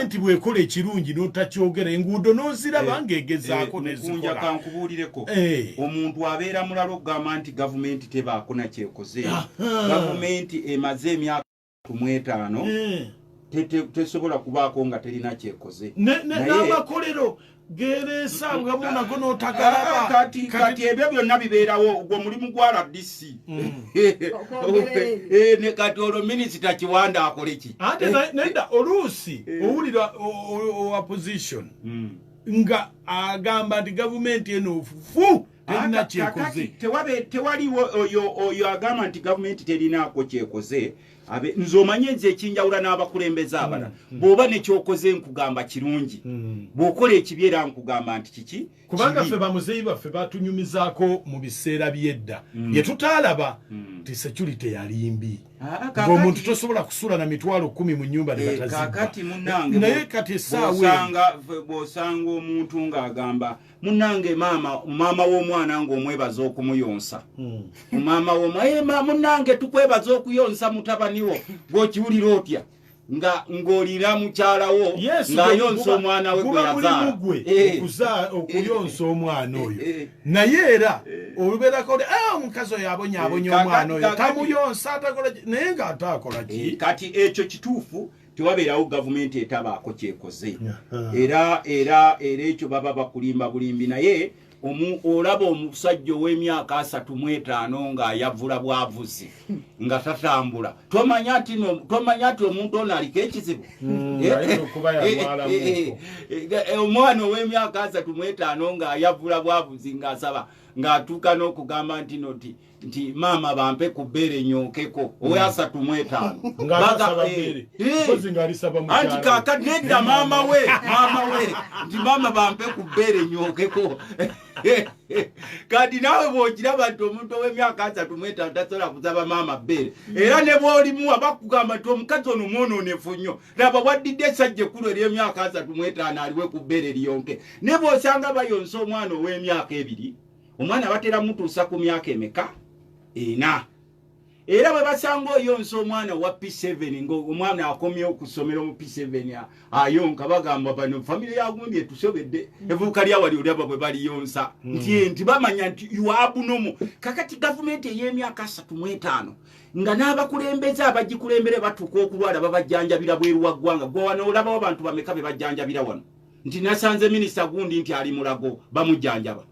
gavumenti bwekola ekirungi n'otakyogera enguudo n'oziraba ng'egezaako nezikola. Kankubuulireko omuntu abeera mulalo okugamba nti gavumenti tebaako na kyekoze. Gavumenti emaze emyaka 5 tesobola kubaako nga terina kyekoze. N'amakolero gereesa nga bonago n'otagalaba. Kati ebyo byonna bibeerawo gwe mulimu gwa RDC. Ne kati olwo minisita Kiwanda akole ki? Ate nedda oluusi owulira opposition nga agamba nti gavumenti eno fu terina kyekoze. Tewaliwo oyo agamba nti gavumenti terinaako kyekoze. Nze omanye nze ekinjawula n'abakulembeze abalala bw'oba nekyokoze nkugamba kirungi bw'okola ekibi era nkugamba nti kiki kubanga ffe bamuzeeyi baffe batunyumizaako mu biseera by'edda bye tutaalaba nti security yali mbi ng'omuntu tosobola kusula na mitwalo 10 mu nnyumba ne batazibba naye kati essaawa bw'osanga omuntu ng'agamba munnange maama w'omwana ng'omwebaza okumuyonsa maama w'omwana munnange tukwebaza okuyonsa mutabaniwo bw'okiwulira otya ng'olira mukyalawo ng'ayonsa omwana we gwe yazaala okuyonsa omwana oyo naye era olubeerako omukazi oyo abonyaabonya omwana oyo tamuyonsa atakola naye ng'ataakola ki kati ekyo kituufu tewabeerawo gavumenti etabaako kyekoze era ekyo baba bakulimba bulimbi naye olaba omusajja ow'emyaka 35 ng'ayavula bwavuzi nga tatambula tomanya nti omuntu ono aliko ekizibu omwana ow'emyaka 35 ng'ayavula bwavuzi ng'asaba ng'atuuka n'okugamba nti maama bampe ku bbeere nyookeko owe 35 anti kaakati nedda maama we nti maama bampe ku bbeere nyookeko kati naawe bw'okiraba nti omuntu ow'emyaka 35 tasobola kusaba maama bbeere era ne bw'olimuwa bakugamba nti omukazi ono mwonoonefu nnyo laba waddidde essajja ekkulu ery'emyaka 35 aliwe ku bbeere liyonke ne bw'osanga bayonsa omwana ow'emyaka 2 omwana batera mutuusa ku myaka emeka 4 era bwe basanga oyonsa omwana wa P7 ng'omwana akomyewo ku ssomero mu P7 ayonka bagamba bano famire yagundi etusobedde evubuka lyawali olyaba bwe baliyonsa nti bamanya nti yuabunomu kakati gavumenti ey'emyaka 35 nga n'abakulembeze abagikulembere batuuka okulwala babajjanjabira bweru wa ggwanga gwe wano olabawo abantu bameka be bajjanjabira wano nti nasanze minisita gundi nti ali mulago bamujjanjaba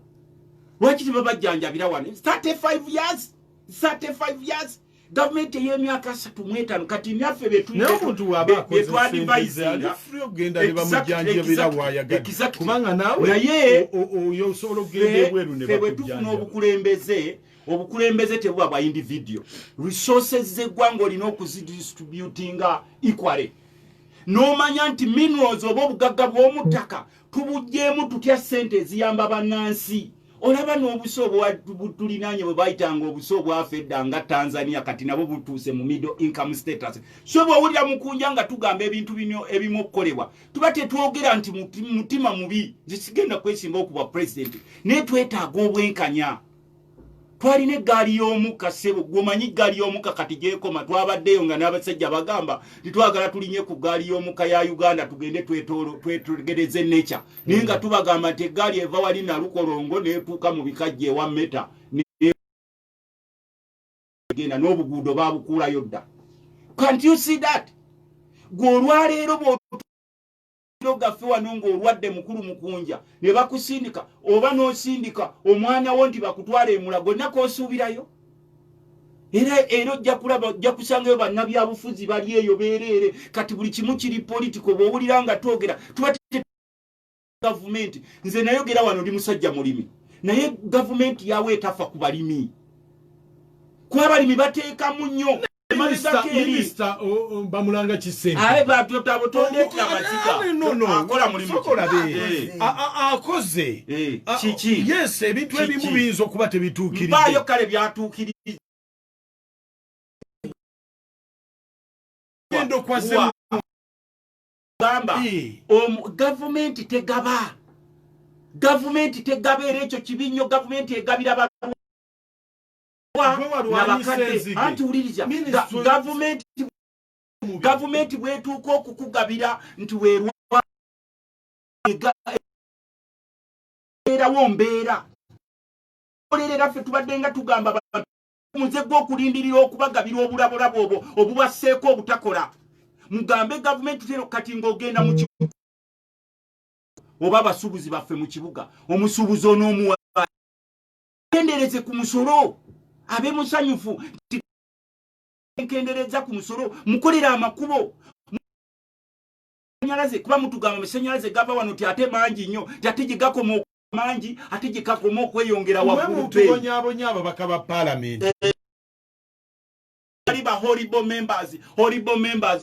lwaki tebabajjanjabira wano 35 years gavumenti ey'emyaka 35 kati naffe betwadivayizinga ogenda ne bamujjanjabira wayagala kubanga nawe naye oyo osobola okugenda ebweru ne bakujjanjaba obukulembeze tebuba bwa individual resources z'eggwanga olina okuzidistributinga equally n'omanya nti minerals oba obugagga bw'omuttaka tubugjeemu tutya ssente eziyamba bannansi olaba n'obuso obutulinaanye bwe bayitanga obuso obwafedda nga Tanzania kati nabo butuuse mu middle income status so bw'owulira mukunja nga tugamba ebintu bino ebimu okukolebwa tuba tetwogera nti mutima mubi zisigenda kwesinga okuba president naye twetaaga obwenkanya twalina eggaali y'omukka ssebo gwomanyi eggaali y'omukka kati gyekoma twabaddeyo nga n'abasajja bagamba titwagala tulinye ku ggaali y'omukka ya Uganda tugende twetegereze nature naye nga tubagamba nti eggaali eva wali Nalukolongo neetuuka mu bikajja ewa Meta genda n'obuguudo baabukuulayo dda. Can't you see that? Gwe olwaleero gaffe wano ng'olwadde mukulu mukunja ne bakusindika oba n'osindika omwana wo nti bakutwala emulago nako osuubirayo era ojja kusangayo bannabyabufuzi bali eyo beereere kati buli kimu kiri politiko bw'owulira nga twogera tuba gavumenti nze nayogera wano ndi musajja mulimi naye gavumenti yawe etafa ku balimi kuba abalimi bateekamu nnyo Minister bamulanga kisente akola mulimu akoze yes ebintu ebimu biyinza okuba tebituukiridde bayo kale byatuukiridde gavumenti tegaba era ekyo kibi nnyo gavumenti egabira gavumenti bwetuuka okukugabira nti weerwa era wombeera olerera ffe tubadde nga tugamba abantu muze gw'okulindirira okubagabira obulabolabo obwo obubasseeko obutakola mugambe gavumenti tero kati ng'ogenda mu kibuga oba abasuubuzi baffe mu kibuga omusuubuzi onoomuwa kendereze ku musolo abe musanyufu nkendereza ku musolo mukolera amakubo nyalaze kuba mutugamba amasanyalaze gava wano ti ate mangi nnyo ate gye gakoma mangi ate gye kakoma okweyongera waggulu pe tubonyaabo bakaba parliament ba horrible members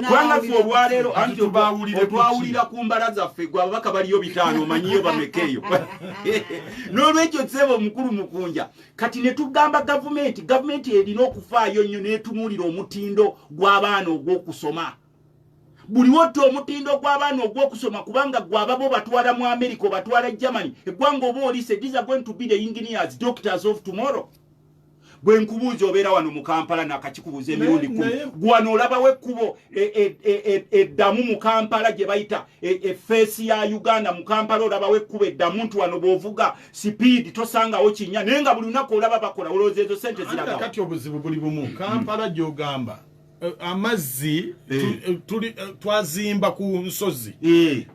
Kwanga fo olwaleero anti otwawulira ku mbala zaffe gwe ababaka baliyo bitaano omanyiyo bamekeeyo n'olwekyo ssebo omukulu mukunja kati ne tugamba gavumenti erina okufaayo nnyo n'etunuulira omutindo gw'abaana ogw'okusoma buli wotto omutindo gw'abaana ogw'okusoma kubanga gw'aba bo batwala mu America batwala Germany eggwanga oba olise these are going to be the engineers doctors of tomorrow bwe nkubuuza obeera wano mu Kampala nakakikubuuza emirundi 10 gwano olabawo ekkubo eddamu mu Kampala gye bayita effeesi ya Uganda mu Kampala olabawo ekkubo eddamu nti wano bw'ovuga speed tosangawo kinnya naye nga buli lunaku olaba bakola olowooza ezo sente ziragawo kati obuzibu buli bumu Kampala gy'ogamba amazzi twazimba ku nsozi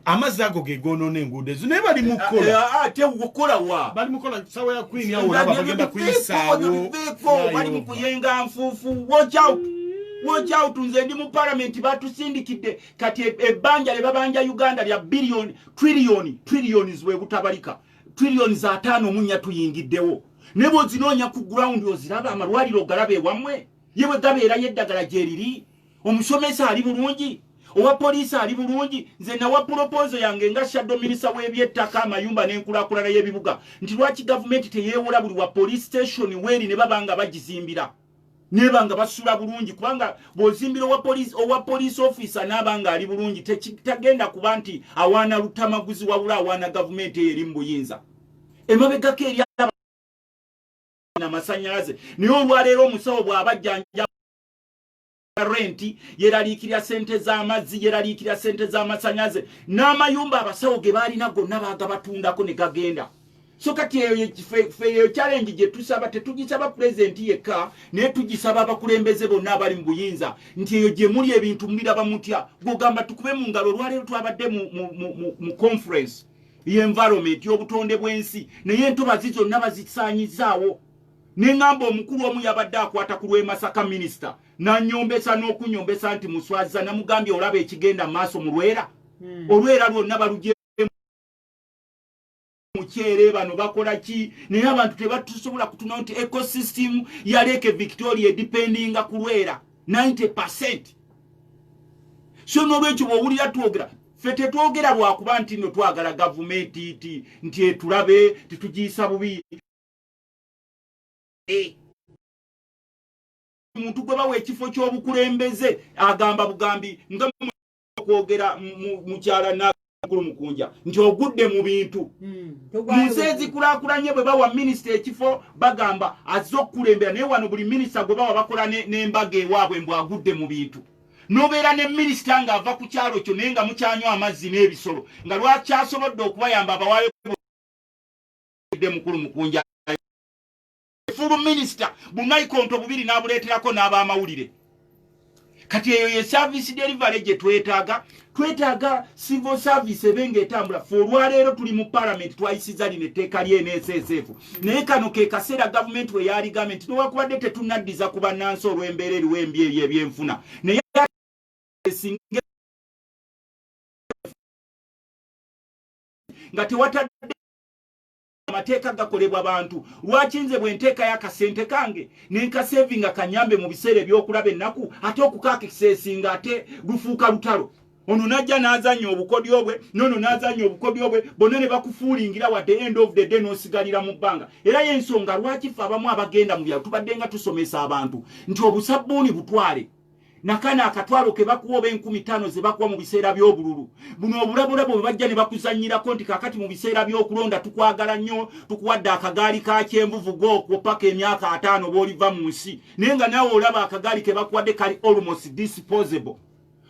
amazzi ago gegoonona enguudo ezo naye bali mukola ate ukola wa bali mukola sawa ya Queen yawo olaba bagenda kuyisaawo bali mu kuyenga nfuufu watch out nze ndi mu parliament batusindikidde kati ebbanja lye babanja Uganda lya trillions we butabalika trillions 5 munya tuyingiddewo nebo zinoonya ku ground oziraba amalwaliro galabe wamwe yewe gabeera yeddagala gyeriri omusomesa ali bulungi owa poliisi ali bulungi nze nawa proposal yange nga shadow minister w'ebyettaka amayumba n'enkulaakulana y'ebibuga nti lwaki gavumenti teyeewola buli wa police station weeri ne babanga bagizimbira nebanga basula bulungi kubanga bw'ozimbira owa police officer n'abanga ali bulungi tagenda kuba nti awaana lutamaguzi wabula awaana gavumenti eyo eri mu buyinza emabegako eri namasanyalaze niyo olwaleero omusawo bw'abajjanja renti yeraliikirya sente z'amazzi yeraliikirya sente z'amasanyalaze n'amayumba abasawo ge baalina gonna baagabatundako ne gagenda so kati eyo challenge gye tusaba tetugisaba pulezidenti yekka naye tugisaba abakulembeze bonna abali mu buyinza nti eyo gye muli ebintu muliraba mutya gw'ogamba tukube mu ngalo olwaleero twabadde mu conference y'environment y'obutonde bw'ensi naye entobazi zonna bazisaanyizaawo n'engamba omukulu omu yabadde akwata ku lw'Emasaka minisita n'annyombesa n'okunyombesa nti muswaziza namugambye olaba ekigenda mu maaso mu Lwera olwera lwonna balugye mukyere bano bakola ki naye abantu tebatusobola kutuna nti ecosystem ya Lake Victoria dependinga ku Lwera 90%. So n'olwekyo bw'owulira twogera ffe tetwogera lwakuba nti no twagala gavumenti nti etulabe titugiyisa bubi muntu gwe bawa ekifo ky'obukulembeze agamba bugambi nga kwogera mukyala nakulu mukunja nti ogudde mu bintu museezi kulaakulanye bwe bawa minisita ekifo bagamba azze okukulembera naye wano buli minisita gwe bawa bakola n'embaga ewaabwe mbw agudde mu bintu n'obeera ne minisita ng'ava ku kyalo kyo naye nga mukyanywa amazzi n'ebisolo nga lwakyasobodde okubayamba abawaayo mukulu mukunja fulu minister bunaikonto bubiri nabuleterako n'abamawulire kati eyo ye service delivery gye twetaaga civil service ebenge etambula fo olwaleero tuli mu parliament twayisiza lino etteeka ly'NSSF naye kano ke kaseera gavumenti we yali gavumenti nowakubadde tetunnaddiza ku bannansi olw'embeera eriwo embi eri ebyenfuna naye nga tewatadde amateeka gakolebwa abantu lwaki nze bwe nteeka y'akasente kange nenkasevinga kanyambe mu biseera ebyokulaba ennaku ate okukakiseesinga ate lufuuka lutalo ono najja n'azanya obukodyo bwe nono n'azanya obukodyo bwe bonna ne bakufuulingira wadde end of the day n'osigalira mu bbanga era y'ensonga lwaki ffe abamu abagenda mu byalo tubadde nga tusomesa abantu nti obusabbuuni butwale nakana akatwalo ke bakuwa 15,000 ze bakuwa mu biseera by'obululu buno obulabulabo bwe bajja ne bakuzannyirako nti kakati mu biseera by'okulonda tukwagala nnyo tukuwadde akagaali ka kyenvuvu g'okwo paka emyaka 5 bw'oliva mu nsi naye nga naawe olaba akagaali ke bakuwadde kali almost disposable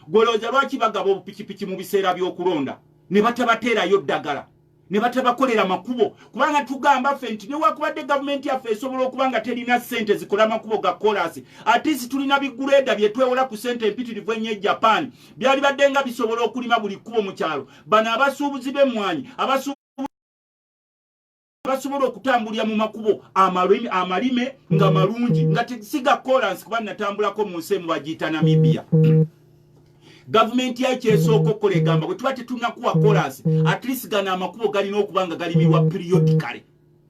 Goloza lwaki bagaba obupikipiki mu biseera by'okulonda ne batabateerayo ddagala ne batabakolera makubo kubanga tugamba ffe nti newakubadde gavumenti yaffe esobola okubanga terina ssente zikola makubo ga kolasi atisi tulina bigureda byetwewola ku ssente empitirivu ennyo Japan byali badde nga bisobola okulima buli kkubo mu kyalo bano abasuubuzi b'emmwanyi basobola okutambulira mu makubo amalime nga malungi nga siga kolasi kuba natambulako mu nsi emu bagiyita Namibia. Government ya kyesoko kole gamba bwe tuba tetunakuwa kolasi at least gana amakubo galina okubanga galimibwa periodically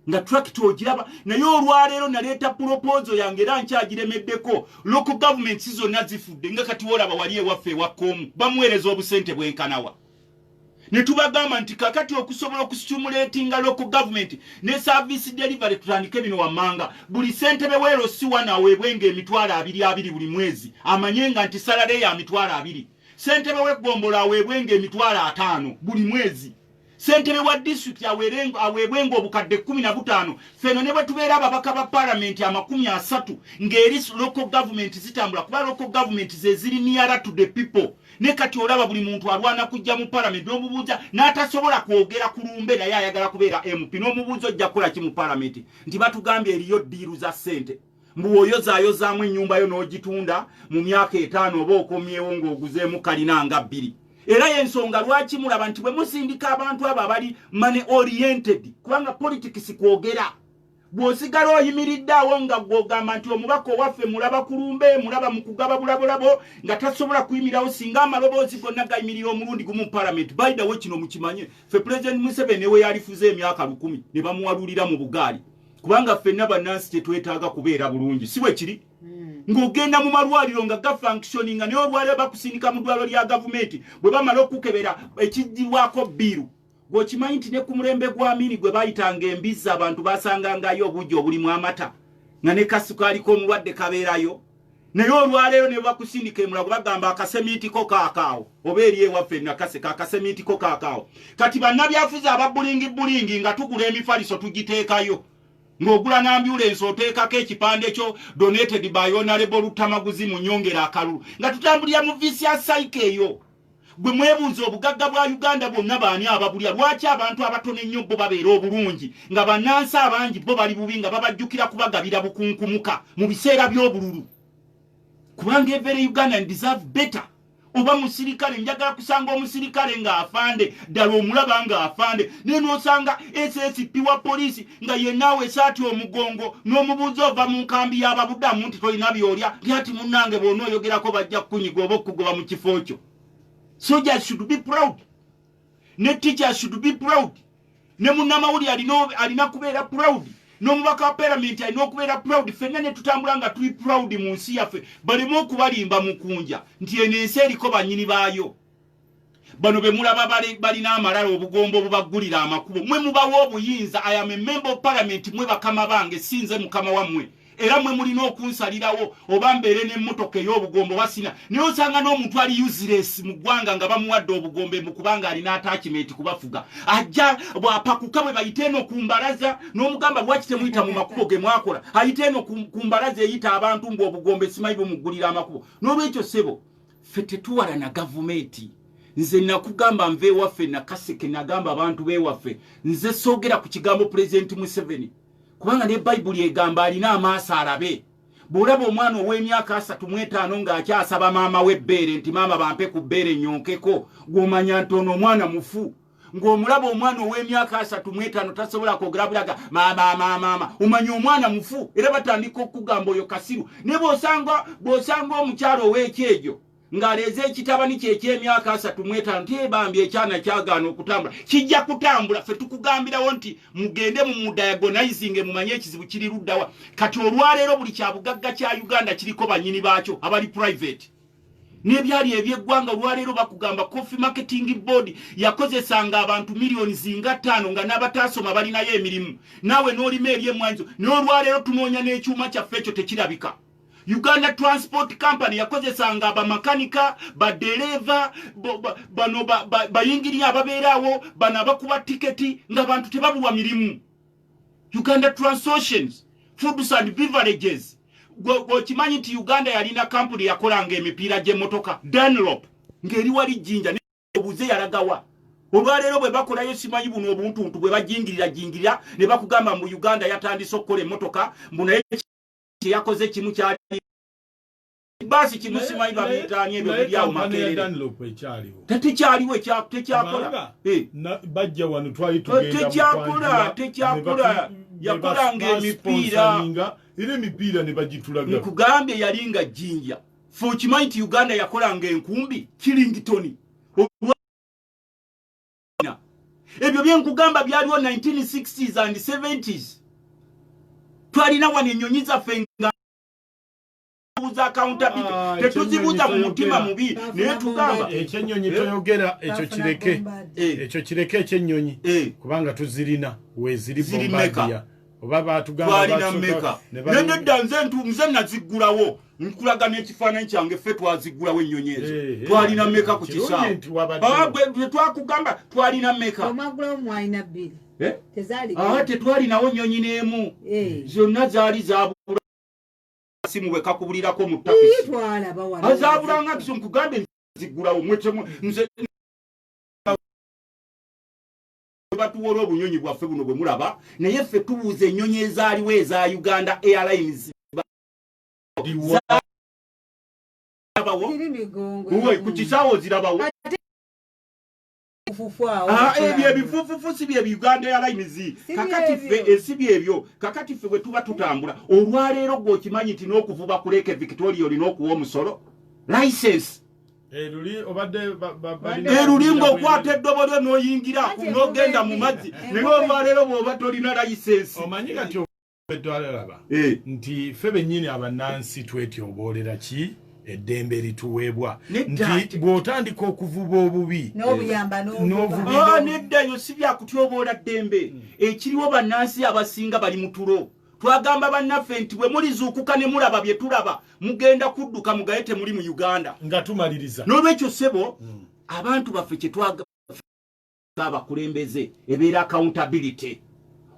nga tractor ogiraba naye olwaleero naleeta proposal yange era nkyagiremeddeko local government zonna zifudde nga kati wolaba wali ewaffe ewakoomu bamuweereza obusente bwenkanawa ne tubagamba nti kakati okusobola okustimulatinga local government ne service delivery tutandike bino wammanga buli ssentebe weero si wanaweebwenga emitwalo 2 buli mwezi amanyenga nti salary ya mitwalo 2 ssentebe w'eggombola aweebwenga emitwalo 5 buli mwezi ssentebe wa district aweebwenga obukadde 15 feno ne bwe tubeera ababaka ba parliament 30 ng'eri local government zitambula kuba local government ze ziri nearer to the people ne kati olaba buli muntu alwana kujja mu parliament n'omubuuza n'atasobola kwogera ku lumbe naye ayagala kubeera MP n'omubuuza ojja kukola ki mu parliament nti batugambye eriyo ddiiru za ssente mbuwoyozaamu ennyumba yo n'ogitunda mu myaka 5 oba okomyewo ng'oguzeemu kalina nga 2 era y'ensonga lwaki mulaba nti bwe musindika abantu abo abali money oriented kubanga politics kwogera bw'osigala oyimiridde awo nga gw'ogamba nti omubaka owaffe mulaba ku lumbe mulaba mu kugaba bulabo nga tasobola kuyimirawo singa amaloboozi gonna gayimirira omulundi gumu mu parliament by the way kino mukimanye ffe President Museveni we yalifuze emyaka 10 ne bamuwalulira mu bugaali kubanga ffenna bannansi tetwetaaga kubeera bulungi si bwe kiri ng'ogenda mu malwaliro nga gafunctioninga naye olwaliro bakusindika mu ddwaliro lya gavumenti bwe bamala okukebera ekijjirwako bbiru gwokimanyi nti ne ku mulembe gwa Amini gwe bayitanga embizza abantu basangangayo obugi obulimu amata nga ne kasukaaliko omulwadde kabeerayo naye olwaleero ne bakusindika emulago bagamba akasemiitiko kaakaawo oba eri ewaffe nakase kakasemiitiko kaakaawo kati bannabyafuzi ababulingi nga tugula emifaliso tugiteekayo ng'ogula n'ambulensi oteekako ekipande kyo donated by Honorable Lutamaguzi mu nnyongera akalulu nga tutambulira mu vicious cycle eyo gwe mwebuuza obugagga bwa Uganda bwonna baani ababulya lwaki abantu abatono ennyo bo babeera obulungi nga bannansi abangi bo bali bubi nga babajjukira kubagabira bukunkumuka mu biseera by'obululu kubanga every Ugandan deserve better oba musirikale njagala kusanga omusirikale nga afande ddala omulaba nga afande naye n'osanga SSP wa polisi nga yennawe esaati omugongo n'omubuuza ova mu nkambi y'ababuddamu nti tolina byolya lyati munnange bw'onooyogerako bajja kukunyiga oba okugoba mu kifo kyo. Soldiers should be proud. Ne teachers should be proud. Ne munnamawulire alina kubeera proud. N'omubaka wa parliament alina okubeera proud. Ffenna ne tutambula nga tuli proud mu nsi yaffe baleme okubalimba mu kunja nti eno ensi eriko bannyini baayo. Bano be mulaba balina amalala obugombo bubaggulira amakubo mwe mubawa obuyinza. I am a member of parliament mwe bakama bange sinze mukama wammwe era mwe mulina okunsalirawo oba mbeere n'emmotoka ey'obugombo wasina naye osanga n'omuntu ali useless mu ggwanga nga bamuwadde obugombe mu kubanga alina attachment kubafuga ajja bwapakuka bwe bayite eno ku mbalaza n'omugamba lwaki temuyita mu makubo ge mwakola ayite eno ku mbalaza eyita abantu mbu obugombe simanyi bumuggulira amakubo. N'olwekyo ssebo ffe tetuwala na gavumenti. Nze nakugamba nve ewaffe nakaseke nagamba abantu beewaffe nze soogera ku kigambo President Museveni kubanga ne Bayibuli egamba alina amaaso alabe. Bw'olaba omwana ow'emyaka 35 ng'akyasaba maama w'ebbeere nti maama bampe ku bbeere nyonkeko gw'omanya ntono omwana mufu. Ng'omulaba omwana ow'emyaka 35 tasobola kwogera bulaga maama omanya omwana mufu era batandika okugamba oyo kasiru. Ne bw'osanga omukyalo ow'ekyejo ng'aleeze ekitabani kye eky'emyaka 35 tebambye ekyana kyagaana okutambula kijja kutambula. Ffe tukugambirawo nti mugende mu diagonizing mumanye ekizibu kiri luddawa. Kati olwaleero buli kyabugagga kya Uganda kiriko bannyini baakyo abali private. N'ebyali eby'eggwanga olwaleero bakugamba Coffee Marketing Board yakozesanga abantu milioni zinga 5 nga n'abataasoma balinayo emirimu naawe n'olima ery'emmwanyi naye olwaleero tunoonya n'ekyuma kyaffe ekyo tekirabika. Uganda Transport Company yakozesanga abamakanika badereva bano bayingirira ababeerawo bano abakuba tiketi ng'abantu tebabulwa mirimu. Uganda Transoceans Foods and Beverages gwokimanyi nti Uganda yalina kampuni yakolanga emipiira gy'emmotoka Dunlop ngeri wali jinja ne obuze yalagawa olwaleero bwe bakolayo simanyi buno obuntuntu bwe bajingirira ne bakugamba mu Uganda yatandise okukola emmotoka mbunaye yakoze kimu kyali basi kimu simanyi babitanye ebyo biriawo makerere tekyaliwo tekyakola bajja wano twali tugenda tekyakola yakolanga emipiira era emipiira ne bagitulaga nkugambye yalinga jinja fo kimanyi nti Uganda yakolanga enkumbi Killington ebyo byenkugamba byaliwo 1960s and 70s twalina wano ennyonyi zaffe nga buza accountability tetuzibuza mu mutima mubi naye tugamba ekyennyonyi toyogera ekyo kireke ekyennyonyi kubanga tuzirina weziri Bombardier oba batugamba nedda nze naziggulawo nkulaga n'ekifaananyi kyange ffe twaziggulawo ennyonyi ezo twalina mmeka ku kisaawe twakugamba twalina mmeka tetwalinawo nnyonyi n'emu zonna zaali zabula simu bwe kakubulirako mu takisi azabulanga kiso nkugambe ziggulawo nze batuwola obunyonyi bwaffe buno bwe mulaba naye ffe tubuuza ennyonyi ezaaliwo eza Uganda Airlines ku kisaawo zirabawo ebyo ebifuufufu si bye Uganda Airlines kakati ffe esibi ebyo kakati ffe bwe tuba tutambula olwaleero gw'okimanyi nti n'okuvuba ku Lake Victoria olina okuwa omusolo license eruli ng'okwata eddobo lyo n'oyingira n'ogenda mu mazzi naye olwaleero bw'oba tolina license omanyi kati edwalaba nti ffe bennyini abannansi twetyoboolera ki eddembe lituweebwa nti bw'otandika okuvuba obubi neddayo si byakutyoboola ddembe ekiriwo bannansi abasinga bali mu tulo twagamba bannaffe nti bwe mulizuukuka ne mulaba bye tulaba mugenda kudduka mugaye temuli mu Uganda nga tumaliriza n'olwekyo ssebo abantu baffe kye abakulembeze ebeera accountability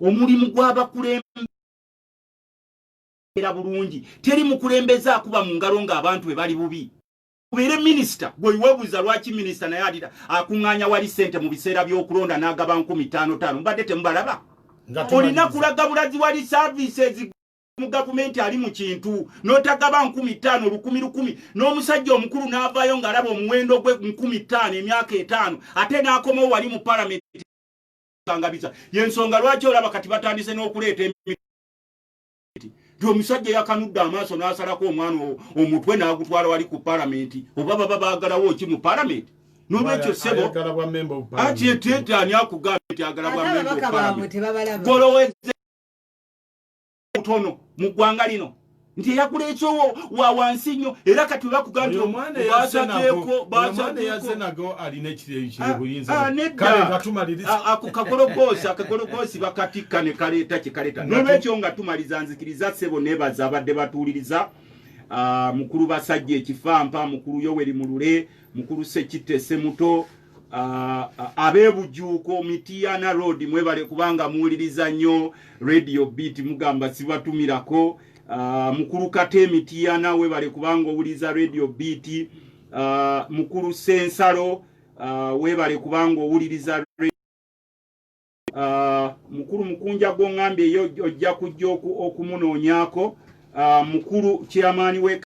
omulimu gw'abakulembeze era bulungi teri mukulembeza akuba mu ngalo ng'abantu bwe bali bubi kubeere minisita gwe webuuza lwaki minisita naye adira akuŋŋaanya wali ssente mu biseera by'okulonda n'agaba 5,500 mbadde temubalaba olina kulaga bulazi wali services mu gavumenti ali mu kintu n'otagaba 5,000 1,000 n'omusajja omukulu n'avaayo ng'alaba omuwendo gwe 5,000 emyaka 5 ate n'akomawo wali mu palamenti kangabiza yensonga lwaki olaba kati batandise n'okuleeta omusajja yakanudde amaaso n'asalako omwana omutwe n'agutwala wali ku palamenti oba baba baagalawo ki mu palamenti n'olwekyo ssebo ati eteetaani akugamba nti agala bwa memba palamenti goloweze mutono mu ggwanga lino nti eyakuleeta wa wansi nnyo era kati we bakugamba nti basateeko alina ekireyinza akagologoosi bakatikka ne kaleeta kikaleeta n'olwekyo nga tumaliza nzikiriza ssebo nebaza abadde batuuliriza mukulu Basajja Ekifampa mukulu Yoweri Mulule mukulu Sekitte Semuto abebujuuko Mityana Road mwebale kubanga muwuliriza nnyo Radio Beat mugamba sibatumirako mukulu Kate Mityana webale kubanga owuliza Radio Beat mukulu Sensalo webale kubanga owuliriza mukulu Mukunja Gongambye ojja kujja okumunoonyaako mukulu chairman we